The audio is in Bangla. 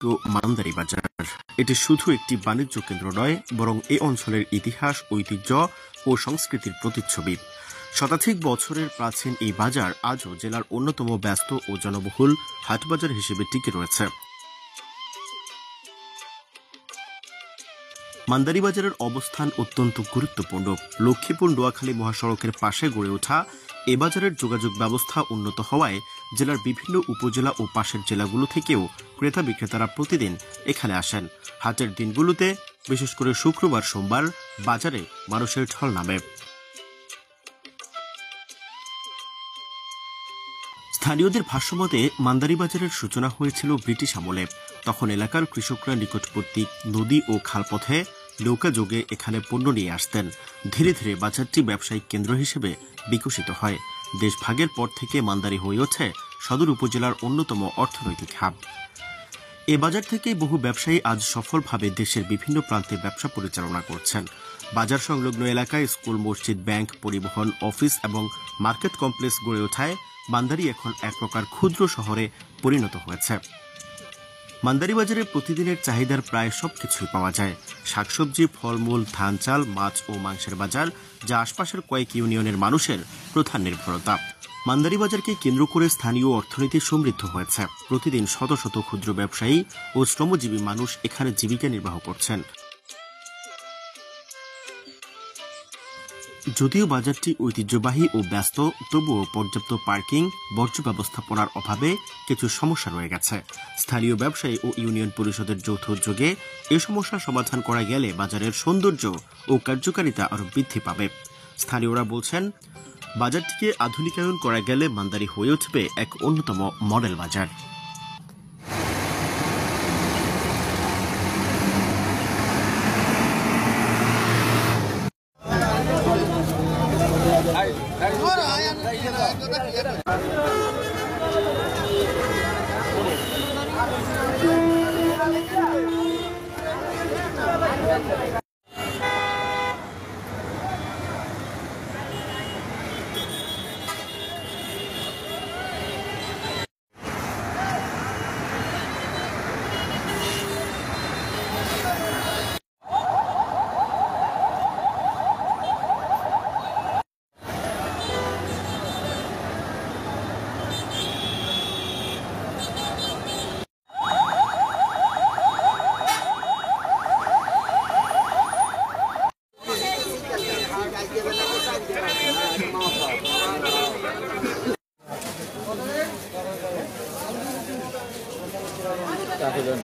মান্দারি বাজার এটি শুধু একটি বাণিজ্য কেন্দ্র নয়, বরং এ অঞ্চলের ইতিহাস, ঐতিহ্য ও সংস্কৃতির প্রতিচ্ছবি। শতাধিক বছরের প্রাচীন এই বাজার আজও জেলার অন্যতম ব্যস্ত ও জনবহুল হাটবাজার হিসেবে টিকে রয়েছে। মান্দারি বাজারের অবস্থান অত্যন্ত গুরুত্বপূর্ণ। লক্ষ্মীপুর-নোয়াখালী মহাসড়কের পাশে গড়ে ওঠা এ বাজারের যোগাযোগ ব্যবস্থা উন্নত হওয়ায় জেলার বিভিন্ন উপজেলা ও পাশের জেলাগুলো থেকেও ক্রেতা বিক্রেতারা প্রতিদিন এখানে আসেন। হাটের দিনগুলোতে, বিশেষ করে শুক্রবার, সোমবার, বাজারে মানুষের ঢল নামে। স্থানীয়দের ভাষ্যমতে মান্দারি বাজারের সূচনা হয়েছিল ব্রিটিশ আমলে। তখন এলাকার কৃষকরা নিকটবর্তী নদী ও খালপথে নৌকা যোগে এখানে পণ্য নিয়ে আসতেন। ধীরে ধীরে বাজারটি ব্যবসায়িক কেন্দ্র হিসেবে বিকশিত হয়। দেশভাগের পর থেকে মান্দারি হয়ে ওঠে সদর উপজেলার অন্যতম অর্থনৈতিক হাব। এ বাজার থেকেই বহু ব্যবসায়ী আজ সফলভাবে দেশের বিভিন্ন প্রান্তে ব্যবসা পরিচালনা করছেন। বাজার সংলগ্ন এলাকায় স্কুল, মসজিদ, ব্যাংক, পরিবহন, অফিস এবং মার্কেট কমপ্লেক্স গড়ে ওঠায় মান্দারি এখন এক প্রকার ক্ষুদ্র শহরে পরিণত হয়েছে। মান্দারি বাজারে প্রতিদিনের চাহিদার প্রায় সবকিছুই পাওয়া যায়। শাকসবজি, ফলমূল, ধান, চাল, মাছ ও মাংসের বাজার, যা আশপাশের কয়েক ইউনিয়নের মানুষের প্রধান নির্ভরতা। মান্দারি বাজারকে কেন্দ্র করে স্থানীয় অর্থনীতি সমৃদ্ধ হয়েছে। প্রতিদিন শত শত ক্ষুদ্র ব্যবসায়ী ও শ্রমজীবী মানুষ এখানে জীবিকা নির্বাহ করছেন। যদিও বাজারটি ঐতিহ্যবাহী ও ব্যস্ত, তবুও পর্যাপ্ত পার্কিং, বর্জ্য ব্যবস্থাপনার অভাবে কিছু সমস্যা রয়ে গেছে। স্থানীয় ব্যবসায়ী ও ইউনিয়ন পরিষদের যৌথ উদ্যোগে এ সমস্যা সমাধান করা গেলে বাজারের সৌন্দর্য ও কার্যকারিতা আরও বৃদ্ধি পাবে। স্থানীয়রা বলছেন, বাজারটিকে আধুনিকায়ন করা গেলে মান্দারি হয়ে উঠবে এক অন্যতম মডেল বাজার।